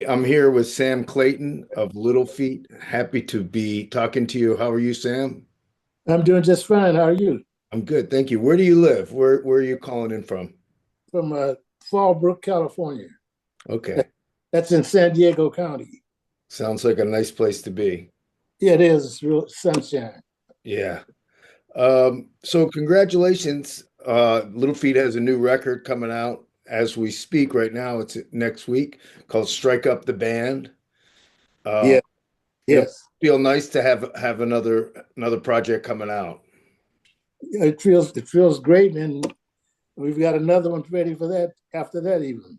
I'm here with Sam Clayton of Little Feat. Happy to be talking to you. How are you, Sam? I'm doing just fine. How are you? I'm good, thank you. Where do you live? Where are you calling in from? From Fallbrook, California. Okay. That's in San Diego County. Sounds like a nice place to be. Yeah, it is. It's real sunshine. Yeah. So congratulations. Little Feat has a new record coming out as we speak right now. It's next week called Strike Up the Band. Um, Yeah, it'll yes. feel nice to have another project coming out. It feels great, and we've got another one ready for that after that even.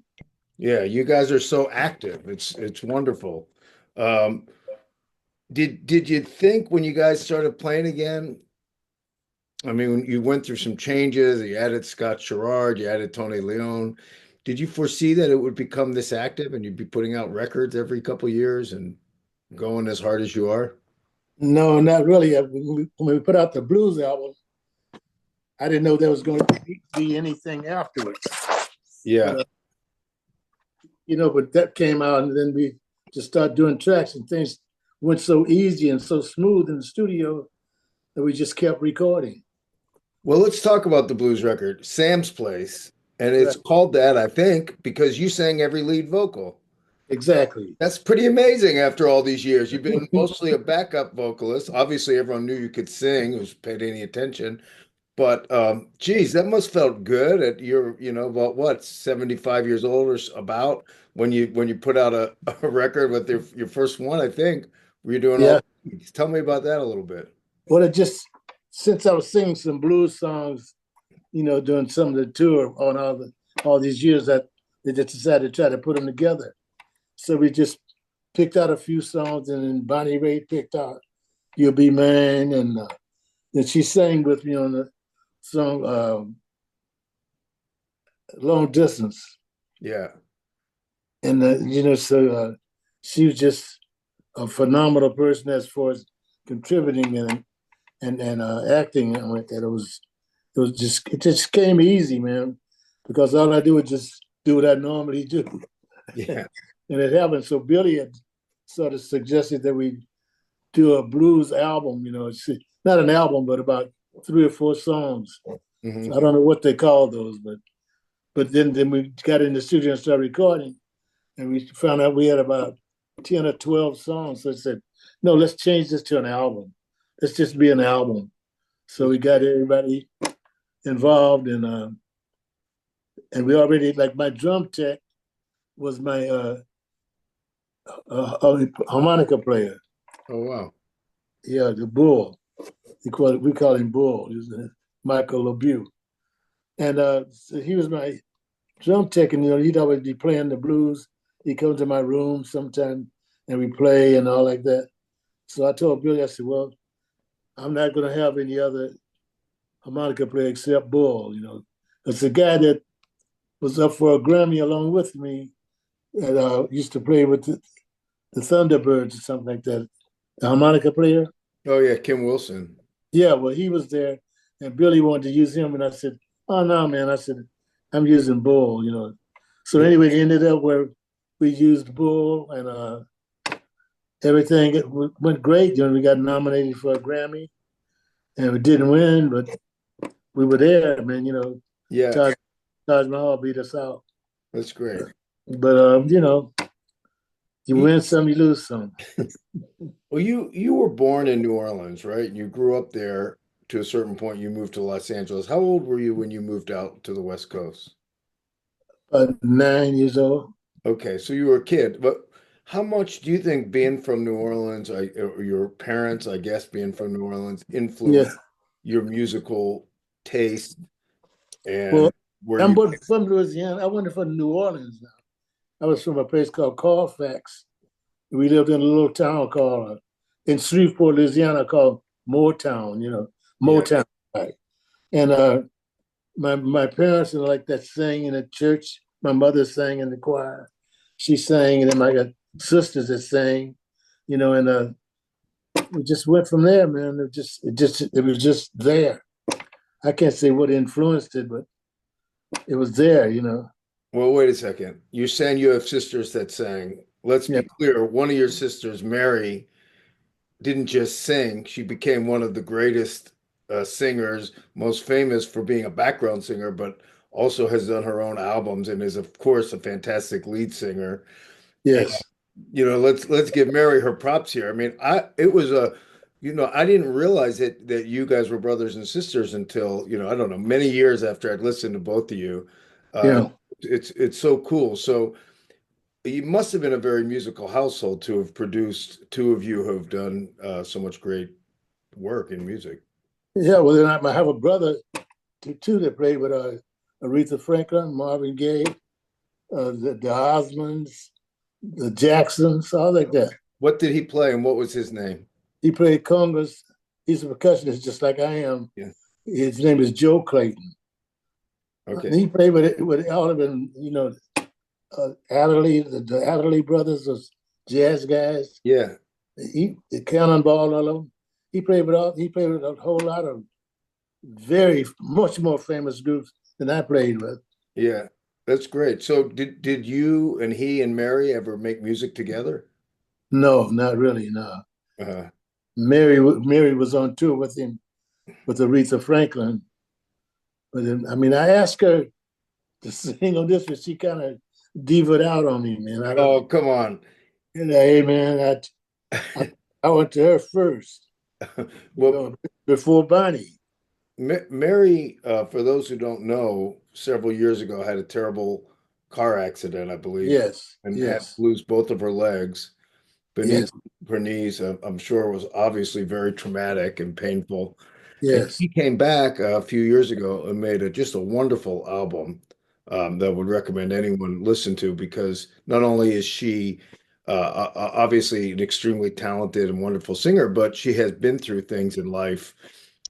Yeah, you guys are so active. It's wonderful. Um, did you think when you guys started playing again? I mean, you went through some changes. You added Scott Sherrard, you added Tony Leone. Did you foresee that it would become this active and you'd be putting out records every couple years and going as hard as you are? No, not really. When we put out the blues album, I didn't know there was going to be anything afterwards. Yeah. But but that came out, and then we just started doing tracks, and things went so easy and so smooth in the studio that we just kept recording. Well, let's talk about the blues record, Sam's Place. And it's Right. called that, I think, because you sang every lead vocal. Exactly. That's pretty amazing after all these years. You've been mostly a backup vocalist. Obviously, everyone knew you could sing, who's paid any attention. But geez, that must felt good at your, about what, 75 years old or about when you put out a record with your first one, I think. Were you doing all Yeah. tell me about that a little bit. Well, it just since I was singing some blues songs, doing some of the tour on all these years, that they just decided to try to put them together. So we just picked out a few songs, and then Bonnie Raitt picked out "You'll Be Mine," and she sang with me on the song "Long Distance." Yeah. And so she was just a phenomenal person as far as contributing and acting on it. That it just came easy, man, because all I do is just do what I normally do, Yeah. and it happened. So Billy had sort of suggested that we do a blues album. It's not an album, but about 3 or 4 songs. Hmm. So I don't know what they call those, but then we got in the studio and started recording, and we found out we had about 10 or 12 songs. So I said, no, let's change this to an album. Let's just be an album. So we got everybody involved, and we already, like, my drum tech was my harmonica player. Oh wow. Yeah, the Bull. We call him Bull. He's Michael LeBeau. And so he was my drum tech, and he'd always be playing the blues. He'd come to my room sometime, and we play and all like that. So I told Billy, I said, well, I'm not going to have any other harmonica player except Bull. It's a guy that was up for a Grammy along with me, and used to play with the Thunderbirds or something like that. The harmonica player. Oh yeah, Kim Wilson. Yeah, well, he was there, and Billy wanted to use him, and I said, "Oh no, man!" I said, "I'm using Bull." So Yeah. anyway, it ended up where we used Bull, and everything went great. We got nominated for a Grammy, and we didn't win, but we were there, man. Yeah, Taj, Taj Mahal beat us out, that's great. but you You, win some, you lose some. well, you were born in New Orleans, right? You grew up there to a certain point. You moved to Los Angeles. How old were you when you moved out to the West Coast? 9 years old. Okay, so you were a kid, but how much do you think being from New Orleans, or your parents, I guess, being from New Orleans, Yeah. influenced your musical taste Well, and where I'm you? from Louisiana. I went from New Orleans now. I was from a place called Colfax. We lived in a little town called in Shreveport, Louisiana, called Moortown. Yeah. Motown. Right? And my parents are like that sang in the church. My mother sang in the choir. She sang, and then I got sisters that sang. And we just went from there, man. It was just there. I can't say what influenced it, but it was there. Well, wait a second. You're saying you have sisters that sang. let's Yeah, be clear, one of your sisters, Mary, didn't just sing, she became one of the greatest singers, most famous for being a background singer, but also has done her own albums and is, of course, a fantastic lead singer. And yes, let's give Mary her props here. I mean, it was a, I didn't realize that you guys were brothers and sisters until, I don't know, many years after I'd listened to both of you. Uh, yeah. it's so cool. So you must have been a very musical household to have produced two of you who have done so much great work in music. Yeah, well, then I have a brother too that played with Aretha Franklin, Marvin Gaye, the Osmonds, the Jacksons, all like that. What did he play and what was his name? He played congas. He's a percussionist just like I am. Yeah. His name is Joe Clayton. And Okay. he played with all of them, Adderley, the Adderley brothers, those jazz guys. Yeah. The Cannonball, all of them. He played with a whole lot of very much more famous groups than I played with. Yeah. That's great. So did you and he and Mary ever make music together? No, not really. No. Uh, Mary was on tour with him with Aretha Franklin, but then, I mean, I asked her to sing on this, but she kind of divaed out on me, man. I don't, oh, come on. hey, man, I, I went to her first, Well, before Bonnie. Mary, for those who don't know, several years ago had a terrible car accident, I believe, Yes, and had to yes, lose both of her legs beneath yes, her knees. I'm sure it was obviously very traumatic and painful. And yes. she came back a few years ago and made just a wonderful album that I would recommend anyone listen to because not only is she obviously an extremely talented and wonderful singer, but she has been through things in life,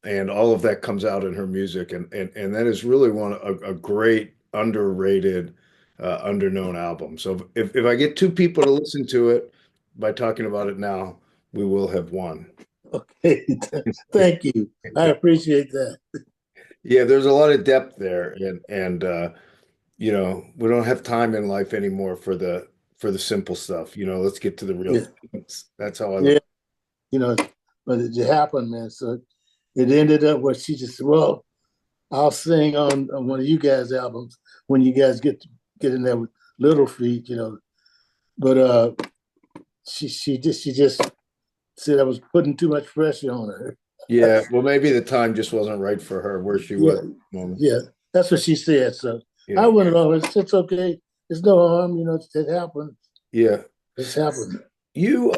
and all of that comes out in her music, and that is really a great underrated, underknown album. So if I get two people to listen to it by talking about it now, we will have won. Okay, thank you. I appreciate that. Yeah, there's a lot of depth there, and we don't have time in life anymore for the simple stuff. Let's get to the real Yeah, things. That's how I yeah, look. you know, but it happened, man. So it ended up where she just, well, I'll sing on one of you guys' albums when you guys get in there with Little Feat, But she just said I was putting too much pressure on her. Yeah, well, maybe the time just wasn't right for her where she was Yeah, at the moment. yeah, that's what she said. So I Yeah, went along. It's okay. It's no harm. It happened. yeah. It's happened. You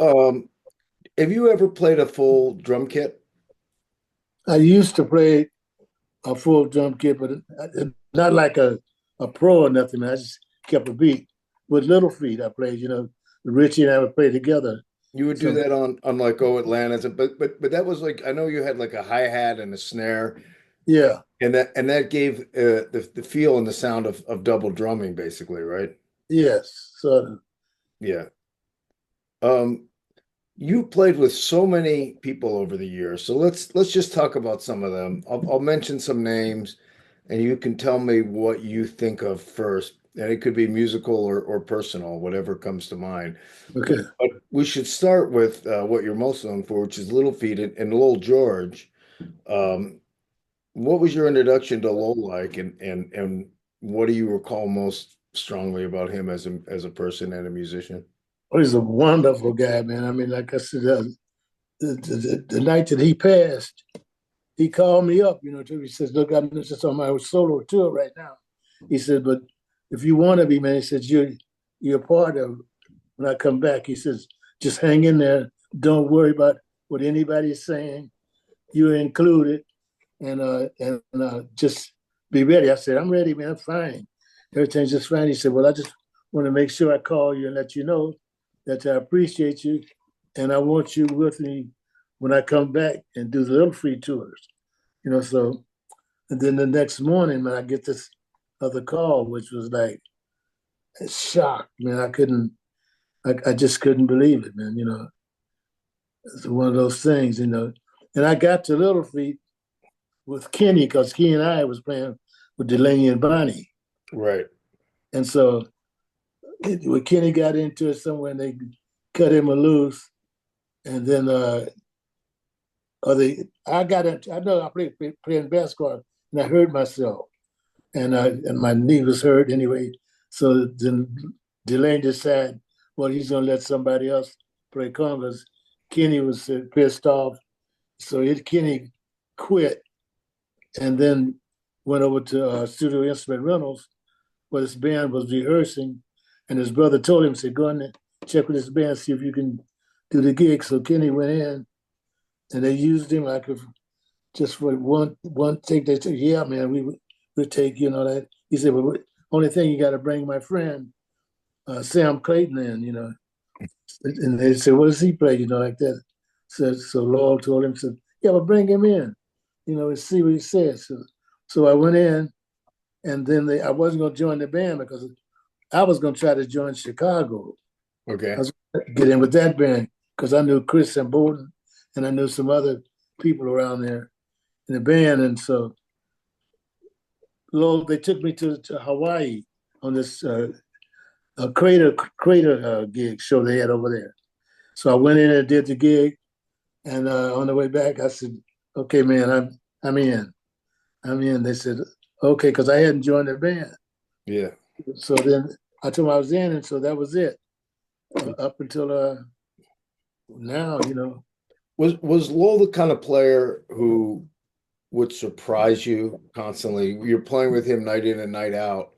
have you ever played a full drum kit? I used to play a full drum kit, but not like a pro or nothing. I just kept a beat. With Little Feat, I played. Richie and I would play together. You would do Some that on like Oh Atlantis, but that was like I know you had like a hi-hat and a snare, Yeah, and that gave the feel and the sound of double drumming basically, right? yes. So Yeah. Um, you played with so many people over the years, so let's just talk about some of them. I'll mention some names, and you can tell me what you think of first, and it could be musical or personal, whatever comes to mind. But, okay. but we should start with what you're most known for, which is Little Feat and Lil George. Um, what was your introduction to Lil like, and what do you recall most strongly about him as a person and a musician? Oh, he's a wonderful guy, man. I mean, like I said, the night that he passed, he called me up, he says, look, I'm just on my solo tour right now. He said, but if you want to be, man, he says, you're part of when I come back. He says, just hang in there. Don't worry about what anybody's saying. You're included, and just be ready. I said, I'm ready, man. I'm fine. Everything's just fine. He said, well, I just want to make sure I call you and let you know that I appreciate you, and I want you with me when I come back and do the Little Free tours. So and then the next morning, man, I get this other call, which was like a shock, man. I just couldn't believe it, man. It's one of those things. And I got to Little Feat with Kenny because Kenny and I was playing with Delaney and Bonnie. Right. And so when Kenny got into it somewhere and they cut him loose, and then I got into, I know I playing basketball and I hurt myself and my knee was hurt anyway. So then Delane decided, well, he's gonna let somebody else play congas. Kenny was pissed off, so Kenny quit and then went over to Studio Instrument Rentals where this band was rehearsing, and his brother told him, said, go in there, check with this band, see if you can do the gig. So Kenny went in and they used him like if just for one take. They said, yeah, man, we would take, that. He said, well, only thing you got to bring my friend, Sam Clayton in, And they said, what does he play, like that. So Lowell told him, said, yeah, but bring him in, and see what he says. So I went in, and then I wasn't going to join the band because I was going to try to join Chicago. Okay. I was going to get in with that band because I knew Chris and Bolton, and I knew some other people around there in the band. And so they took me to Hawaii on this crater gig show they had over there. So I went in and did the gig, and on the way back, I said, "Okay, man, I'm in. I'm in." They said, "Okay," because I hadn't joined the band. Yeah. So then I told them I was in, and so that was it up until now. Was Lowell the kind of player who would surprise you constantly? You're playing with him night in and night out.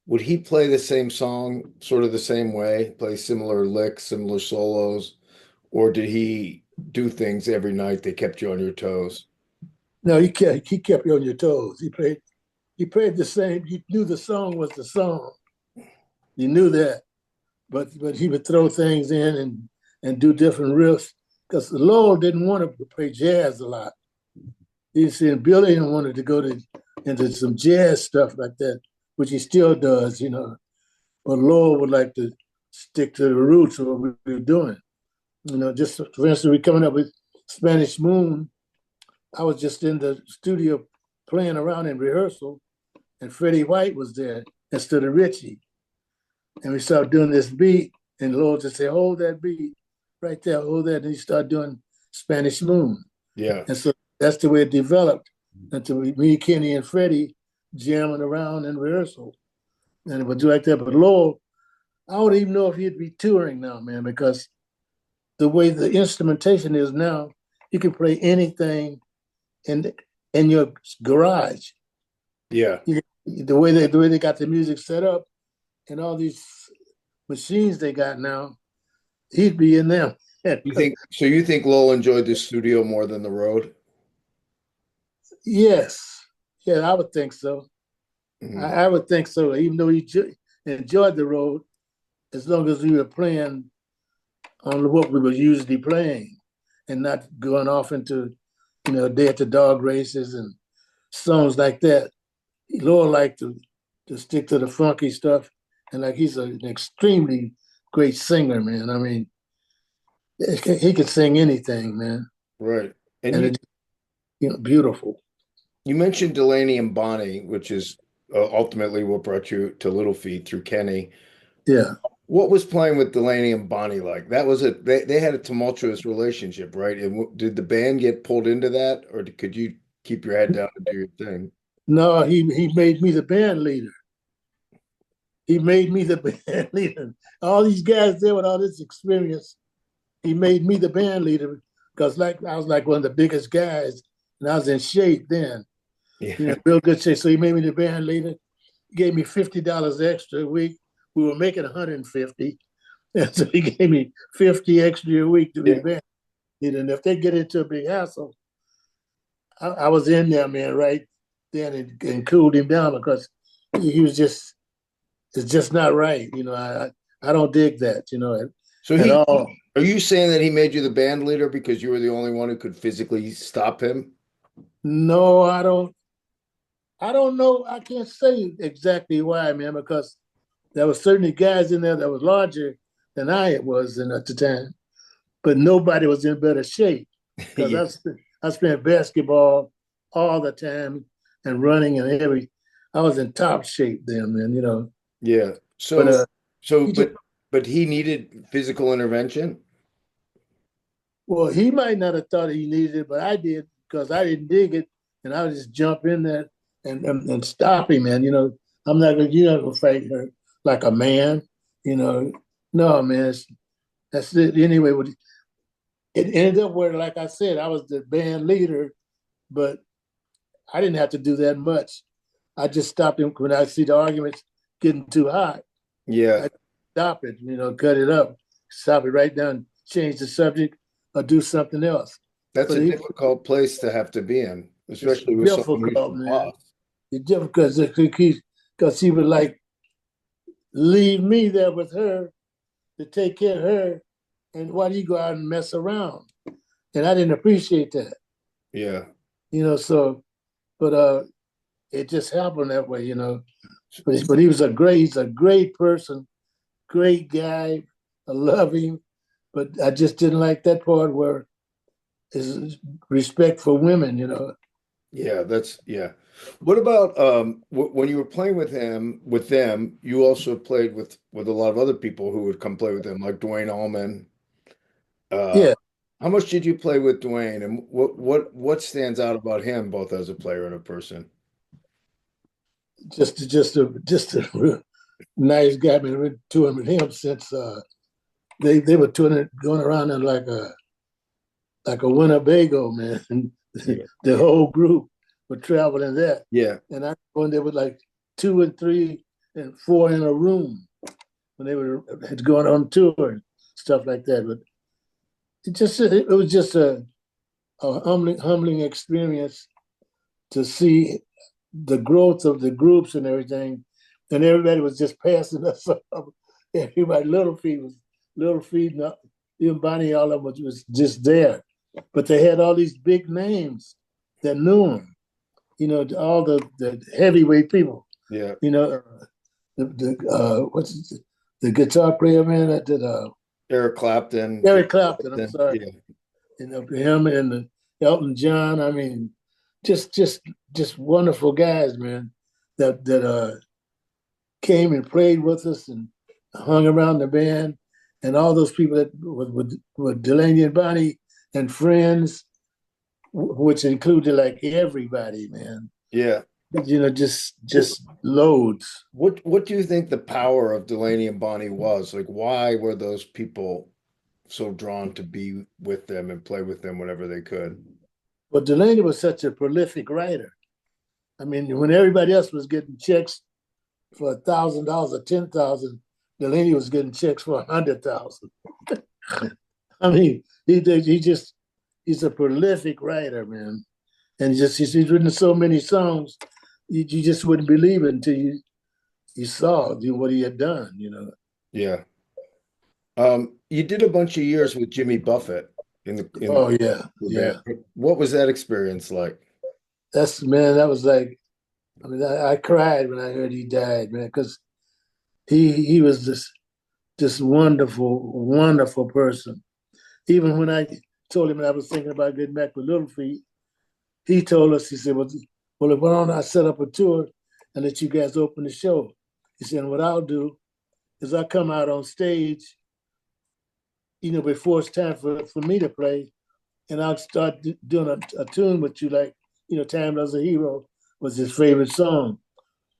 Would he play the same song sort of the same way, play similar licks, similar solos, or did he do things every night that kept you on your toes? No, he kept you on your toes. He played the same. You knew the song was the song. You knew that, but he would throw things in and do different riffs because Lowell didn't want to play jazz a lot. He said Billy wanted to go into some jazz stuff like that, which he still does, But Lowell would like to stick to the roots of what we were doing. Just for instance, we coming up with Spanish Moon. I was just in the studio playing around in rehearsal, and Freddie White was there instead of Richie. And we started doing this beat, and Lowell just said, hold that beat right there, hold that. And he started doing Spanish Moon. Yeah. And so that's the way it developed until me, Kenny, and Freddie jamming around in rehearsal. And it would do like that. But Lowell, I don't even know if he'd be touring now, man, because the way the instrumentation is now, you can play anything in your garage. Yeah. The way they got the music set up and all these machines they got now, he'd be in them. You think Lowell enjoyed the studio more than the road? Yes. Yeah, I would think so. Mhm. I would think so, even though he enjoyed the road, as long as we were playing on what we were usually playing and not going off into, Day at the Dog races and songs like that. Lowell liked to stick to the funky stuff. And like he's an extremely great singer, man. I mean, he could sing anything, man. Right. And And you it's, beautiful. you mentioned Delaney and Bonnie, which is ultimately what brought you to Little Feat through Kenny. Yeah. What was playing with Delaney and Bonnie like? That was they had a tumultuous relationship, right? And did the band get pulled into that, or could you keep your head down and do your thing? No, he made me the band leader. He made me the band leader. All these guys there with all this experience, he made me the band leader because like I was like one of the biggest guys and I was in shape then, Yeah. real good shape. So he made me the band leader. He gave me $50 extra a week. We were making 150. And so he gave me 50 extra a week to be the Yeah. band leader. And if they get into a big hassle, I was in there, man, right then and cooled him down because he was just, it's just not right. I don't dig that, So at all. are you saying that he made you the band leader because you were the only one who could physically stop him? No, I don't. I don't know. I can't say exactly why, man, because there were certainly guys in there that was larger than I was at the time, but nobody was in better shape because Yeah. I spent basketball all the time and running and every. I was in top shape then, man. Yeah. But So So, He just, but he needed physical intervention. well, he might not have thought he needed it, but I did because I didn't dig it, and I would just jump in there and stop him. And I'm not gonna you know fight her like a man. You know, no man. That's it. Anyway, it ended up where, like I said, I was the band leader, but I didn't have to do that much. I just stopped him when I see the arguments getting too hot. Yeah, I stop it, cut it up, stop it right down, change the subject, or do something else. that's But a difficult place to have to be in, it's especially with someone who's difficult, the man. boss. It's difficult because he would like leave me there with her to take care of her, and why do you go out and mess around? And I didn't appreciate that, Yeah. So, but it just happened that way, But he's a great person, great guy. I love him, but I just didn't like that part where his respect for women. Yeah, that's yeah. What about when you were playing with them, you also played with a lot of other people who would come play with them, like Dwayne Allman. Uh, Yeah, how much did you play with Dwayne, and what stands out about him, both as a player and a person? just a nice guy. Been touring with him since they were touring, going around in like a Winnebago, man. Yeah. The whole group were traveling that, Yeah. and I when they were like 2 and 3 and 4 in a room when they were had gone on tour and stuff like that. But it was just a humbling experience to see the growth of the groups and everything, and everybody was just passing us up. Everybody, Little Feet, and even Bonnie, all of them was just there, but they had all these big names that knew them. All the heavyweight people. Yeah. You know, what's the guitar player man that did Eric Clapton. Eric Clapton. I'm sorry, Yeah. him and Elton John. I mean, just wonderful guys, man. That came and played with us and hung around the band, and all those people that with Delaney and Bonnie and friends, which included like everybody, man. Yeah. Just loads. What do you think the power of Delaney and Bonnie was? Like, why were those people so drawn to be with them and play with them whenever they could? But Delaney was such a prolific writer. I mean, when everybody else was getting checks for $1,000 or 10,000, Delaney was getting checks for 100,000. I mean, he's a prolific writer, man, and he's written so many songs, you just wouldn't believe it until you saw what he had done. Yeah. You did a bunch of years with Jimmy Buffett in Oh yeah, the yeah. band. What was that experience like? That's man. That was like, I mean, I cried when I heard he died, man, because he was this wonderful, wonderful person. Even when I told him that I was thinking about getting back with Little Feet, he told us, he said, well, why don't I set up a tour and let you guys open the show? He said, what I'll do is I'll come out on stage, before it's time for me to play, and I'll start doing a tune with you, like, Time As a Hero was his favorite song.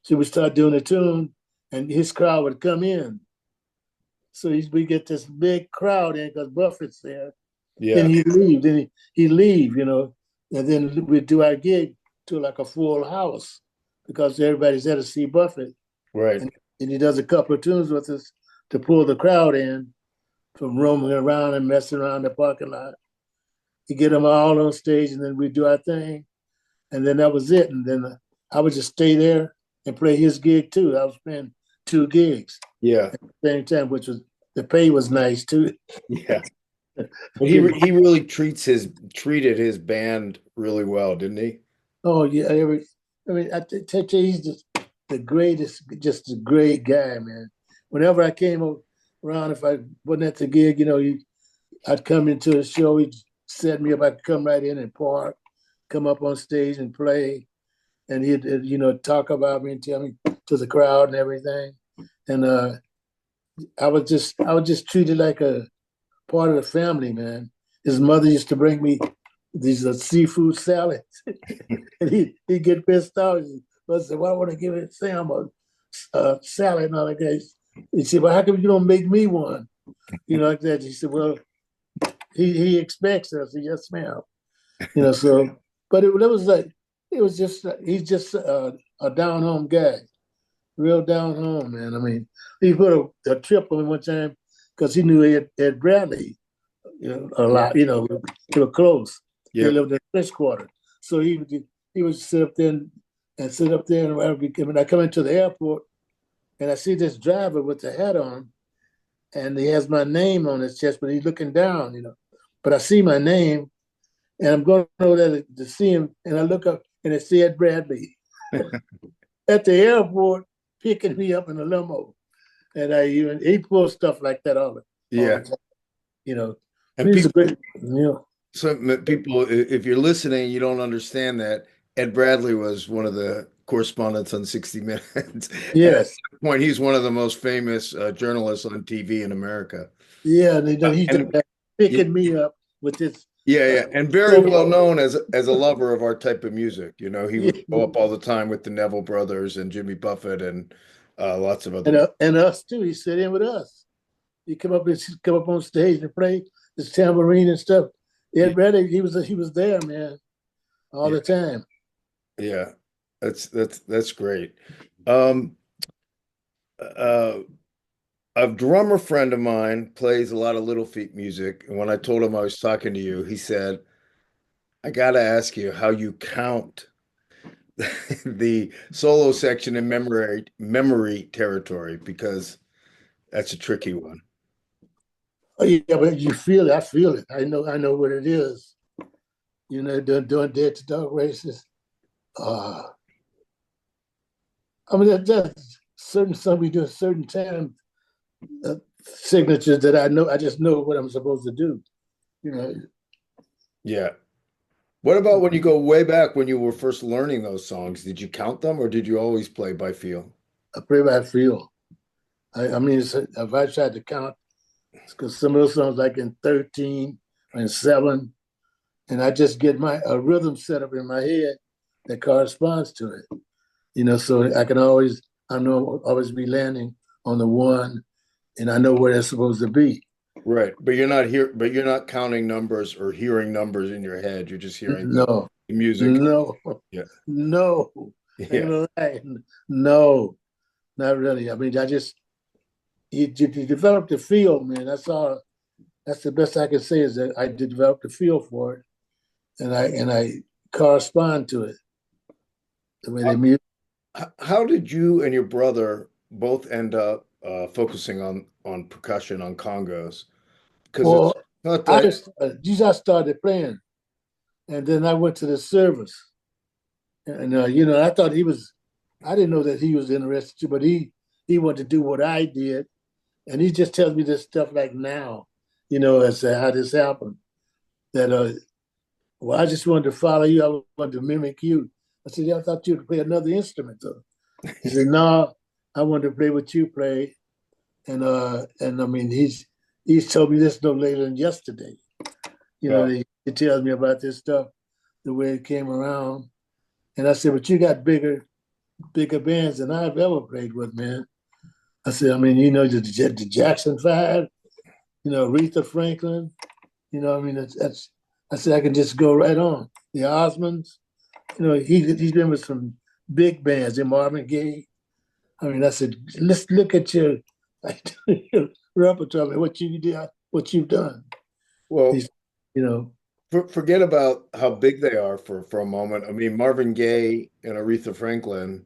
So we start doing a tune, and his crowd would come in. So we get this big crowd in because Buffett's there. Then Yeah. he'd leave. Then he'd leave, and then we'd do our gig to like a full house because everybody's there to see Buffett. Right. And he does a couple of tunes with us to pull the crowd in from roaming around and messing around the parking lot. He get them all on stage, and then we do our thing, and then that was it. And then I would just stay there and play his gig too. I was playing 2 gigs Yeah. at the same time, which was the pay was nice too. Yeah. But he really treated his band really well, didn't he? Oh yeah, I tell you, he's just the greatest, just a great guy, man. Whenever I came around, if I wasn't at the gig, I'd come into the show. He'd set me up. I'd come right in and park, come up on stage and play, and he'd talk about me and tell me to the crowd and everything. And I was just treated like a part of the family, man. His mother used to bring me these seafood salads, and he get pissed off. He said, "Why would I give it Sam a salad and all that?" He said, "Well, how come you don't make me one?" Like that. He said, "Well, he expects us." Yes, ma'am. So, but it was like it was just he's just a down home guy, real down home, man. I mean, he put a trip on me one time because he knew Ed Bradley, a Yeah. lot. They were close. They Yep. lived in the French Quarter, so he would sit up there and sit up there, and when I come into the airport and I see this driver with the hat on, and he has my name on his chest, but he's looking down, But I see my name, and I'm going over there to see him, and I look up and it said Bradley at the airport picking me up in a limo, and he pulls stuff like that all the Yeah. time, you know. And He's a people, great, people, if you're listening, you don't understand that Ed Bradley was one of the correspondents on 60 Minutes. And at yes, that point, he's one of the most famous journalists on TV in America. yeah, and he's done And that, picking me up with this. yeah, Uh, yeah, and very so, well known as a lover of our type of music. He yeah, would show up all the time with the Neville Brothers and Jimmy Buffett and lots of other. and us too. He sit in with us. He come up on stage and play his tambourine and stuff. Yeah, Ed Bradley, he was there, man, all yeah, the time. yeah. That's great. Um, uh, a drummer friend of mine plays a lot of Little Feat music, and when I told him I was talking to you, he said, "I got to ask you how you count the solo section in memory territory because that's a tricky one." Oh yeah, but you feel it. I feel it. I know what it is. Doing Dead to Dog races. Uh, I mean, that's certain some we do a certain time signatures that I know. I just know what I'm supposed to do. You know, Yeah. What about when you go way back when you were first learning those songs? Did you count them or did you always play by feel? I play by feel. I mean, if I tried to count, because some of those songs like in 13 or in 7, and I just get my a rhythm set up in my head that corresponds to it. So I know always be landing on the one, and I know where it's supposed to be. Right. But you're not counting numbers or hearing numbers in your head. You're just hearing No, the music. no, Yeah. no, ain't Yeah. no lie. No, not really. I mean, you develop the feel, man. That's all. That's the best I can say is that I developed a feel for it, and I correspond to it the way they music. How did you and your brother both end up focusing on percussion on congos? Because it's Well, not that. I started playing, and then I went to the service, and I thought he was. I didn't know that he was interested too, but he wanted to do what I did, and he just tells me this stuff like now, as to how this happened. That well, I just wanted to follow you. I wanted to mimic you. I said, yeah, I thought you would play another instrument though. He said, no, I wanted to play what you play, and I mean he's told me this no later than yesterday. Oh, He tells me about this stuff, the way it came around, and I said, but you got bigger bands than I've ever played with, man. I said, I mean, the Jackson Five, Aretha Franklin, I mean, that's. I said I can just go right on. The Osmonds, he's been with some big bands, and Marvin Gaye. I mean, I said, let's look at your repertoire, what you did, what you've done. well, He's, you know, forget about how big they are for a moment. I mean, Marvin Gaye and Aretha Franklin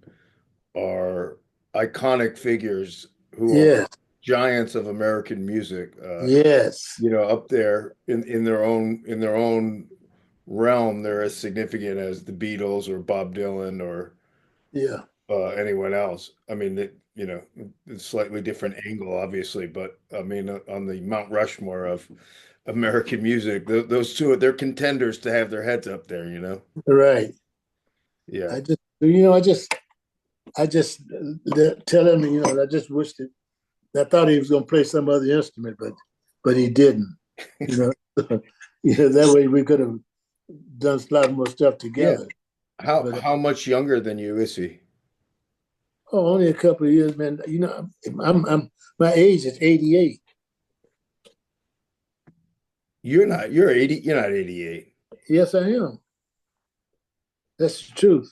are iconic figures who are yes, giants of American music. yes, Up there in their own realm, they're as significant as the Beatles or Bob Dylan or yeah, anyone else. I mean, it's slightly different angle, obviously, but I mean, on the Mount Rushmore of American music, those two, they're contenders to have their heads up there, you know? right. Yeah. I just tell him, I just wish that I thought he was going to play some other instrument, but he didn't. You know, that way we could have done a lot more stuff Yeah. together. How But how much younger than you is he? oh, only a couple of years, man. I'm my age is 88. You're 80, you're not 88. Yes, I am. That's the truth.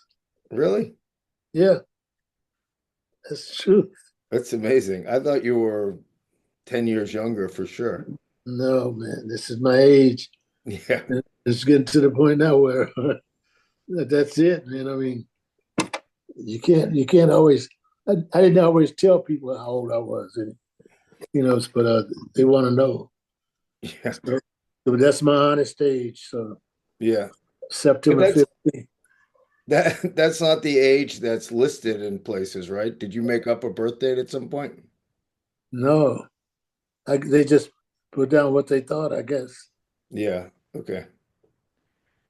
Really? Yeah, that's the truth. That's amazing. I thought you were 10 years younger for sure. No, man, this is my age. Yeah. It's getting to the point now where that's it, man. I mean, you can't always. I didn't always tell people how old I was, but they want to know. Yeah. So that's my honest age. So Yeah. But September that's 15th. that's not the age that's listed in places, right? Did you make up a birth date at some point? No, they just put down what they thought, I guess. Yeah. Okay.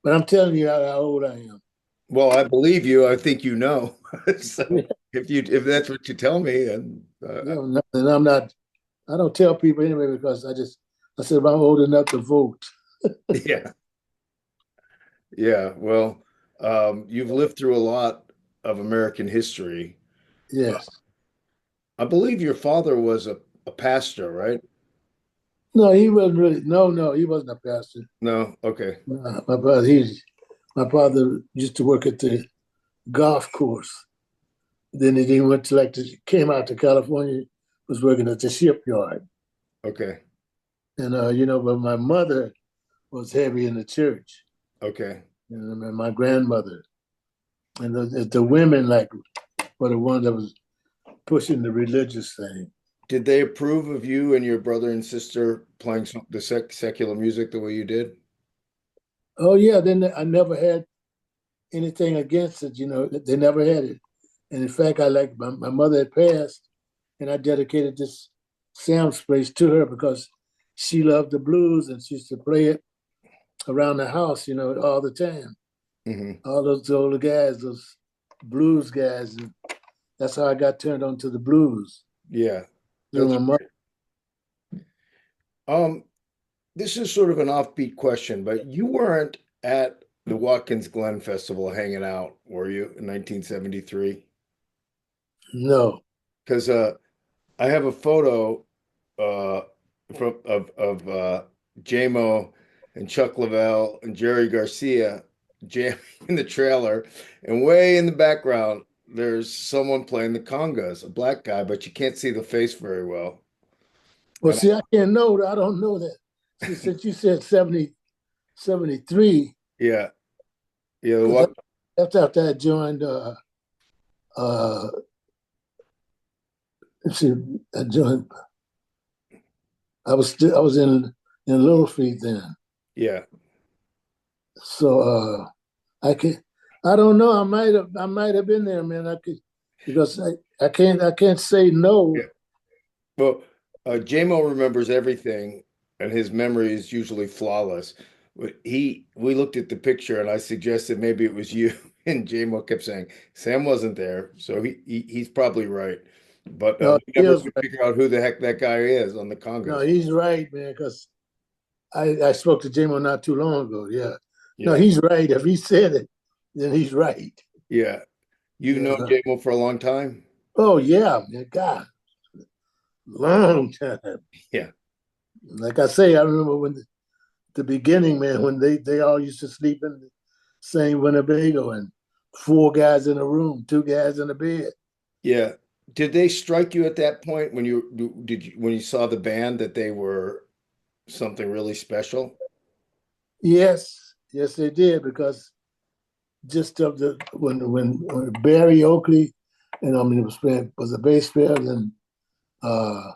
But I'm telling you how old I am. Well, I believe you. I think you know. Yeah, So if that's what you tell me, and and I'm not. I don't tell people anyway because I said if I'm old enough to vote. yeah, yeah. Well, you've lived through a lot of American history. Yes. I believe your father was a pastor, right? No, he wasn't really. No, no, he wasn't a pastor. No. Okay. My father used to work at the golf course. Then he went to came out to California, was working at the shipyard. Okay. And but my mother was heavy in the church. Okay. And my grandmother. And the women were the ones that was pushing the religious thing. Did they approve of you and your brother and sister playing the secular music the way you did? Oh yeah, then I never had anything against it, they never had it. And in fact, my mother had passed and I dedicated this Sam's place to her because she loved the blues and she used to play it around the house, all the time. Hmm. All those older guys, those blues guys. And that's how I got turned on to the blues Yeah, through that's my mother. great. Um, this is sort of an offbeat question, but you weren't at the Watkins Glen Festival hanging out, were you, in 1973? No. Because I have a photo uh, of JMO and Chuck Leavell and Jerry Garcia jamming in the trailer, and way in the background, there's someone playing the congas, a black guy, but you can't see the face very well. Well, And see, I can't know that. I don't know that. See, since you said 73, yeah, yeah, the because walk, that's after I joined, uh, let's see, I joined, I was in Little Feet then. yeah, So I can I don't know. I might have been there, man. I could because I can't say no. yeah. Well, JMO remembers everything, and his memory is usually flawless. But we looked at the picture, and I suggested maybe it was you, and JMO kept saying Sam wasn't there, so he's probably right. But No, we he never is could right. figure out who the heck that guy is on the No, congas. he's right, man. Because I spoke to Jamo not too long ago. Yeah. No, Yeah, he's right. If he said it, then he's right. yeah. You've known Yeah. JMO for a long time. Oh yeah, man. God, long time. Yeah, Like I say, I remember when the beginning, man, when they all used to sleep in the same Winnebago and four guys in a room, two guys in a bed. yeah. Did they strike you at that point when when you saw the band that they were something really special? Yes, yes, they did because just of the when Barry Oakley and I mean it was a bass player and uh,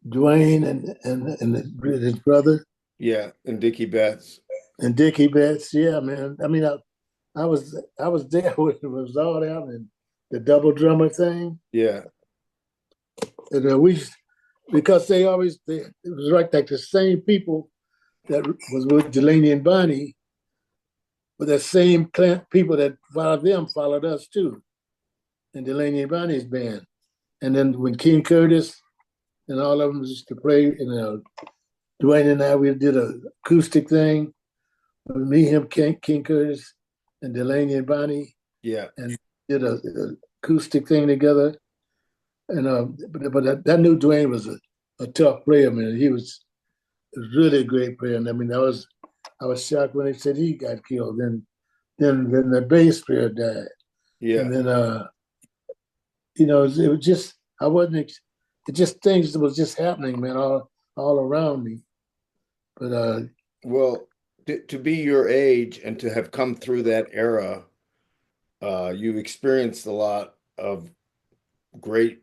Dwayne and his brother Yeah, and Dickie Betts. and Dickie Betts. Yeah, man. I mean, I was there when it was all that and the double drummer thing. Yeah, And we because it was like the same people that was with Delaney and Bonnie, but the same people that followed them followed us too in Delaney and Bonnie's band. And then when King Curtis and all of them used to play, and Dwayne and I, we did a acoustic thing. Me, him, King Curtis, and Delaney and Bonnie, Yeah. and did a acoustic thing together. And but I knew Dwayne was a tough player, man. He was really a great player. And I mean, I was shocked when they said he got killed. Then the bass player died, Yeah. and then it was just I wasn't. It just things that was just happening, man, all around me. But Well, to be your age and to have come through that era, you've experienced a lot of great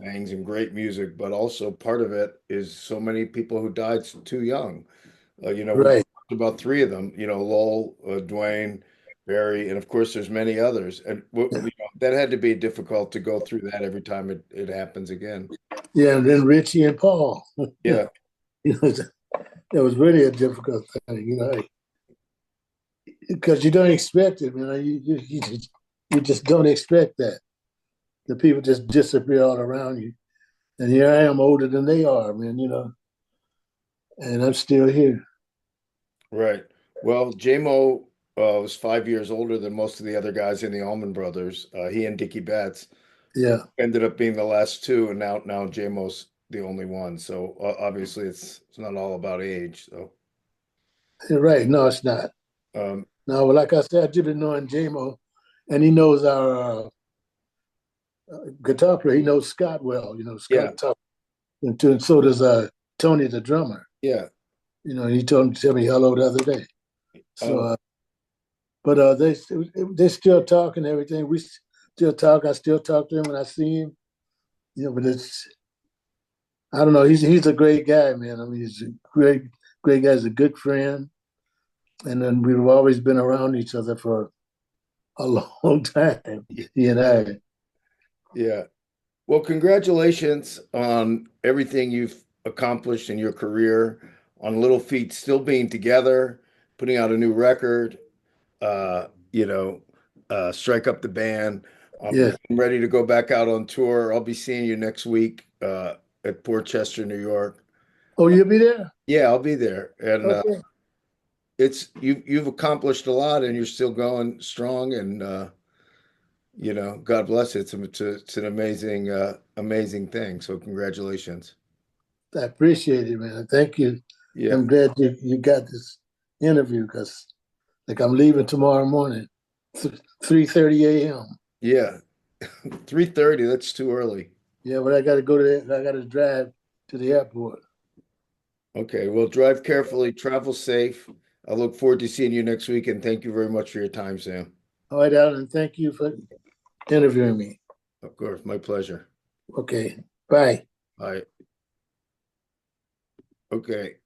things and great music, but also part of it is so many people who died too young. We right, talked about three of them, Lowell, Dwayne, Barry, and of course there's many others. And that had to be difficult to go through that every time it happens again. yeah, and then Richie and Paul. Yeah, It was really a difficult thing, because you don't expect it, you just don't expect that. The people just disappear all around you. And here I am older than they are, man, and I'm still here. right. Well, JMO was 5 years older than most of the other guys in the Allman Brothers. He and Dickie Betts Yeah, ended up being the last two, and now JMO's the only one. So obviously it's not all about age. So you're right. No, it's not. um, No, but like I said, I've been knowing JMO, and he knows our guitar player. He knows Scott well, yeah, Scott Tuck. And so does Tony, the drummer. yeah. He told him to tell me hello the other day. So, Oh, but they still talk and everything. We still talk. I still talk to him when I see him. But I don't know. He's a great guy, man. I mean, he's a great guy. He's a good friend, and then we've always been around each other for a long time. He and I. yeah. Well, congratulations on everything you've accomplished in your career, on Little Feat still being together, putting out a new record, uh, you know, Strike Up the Band. Yeah. I'm ready to go back out on tour. I'll be seeing you next week at Port Chester, New York. Oh, you'll be there? Yeah, I'll be there. And Okay. you've accomplished a lot and you're still going strong and God bless it. It's an amazing amazing thing. So congratulations. I appreciate it, man. Thank you. Yeah. I'm glad you got this interview because, like, I'm leaving tomorrow morning, 3:30 a.m. Yeah. 3:30, that's too early. Yeah, but I got to go I got to drive to the airport. Okay, well, drive carefully, travel safe. I look forward to seeing you next week and thank you very much for your time, Sam. All right, Alan. Thank you for interviewing me. Of course, my pleasure. Okay. Bye. Bye. Okay.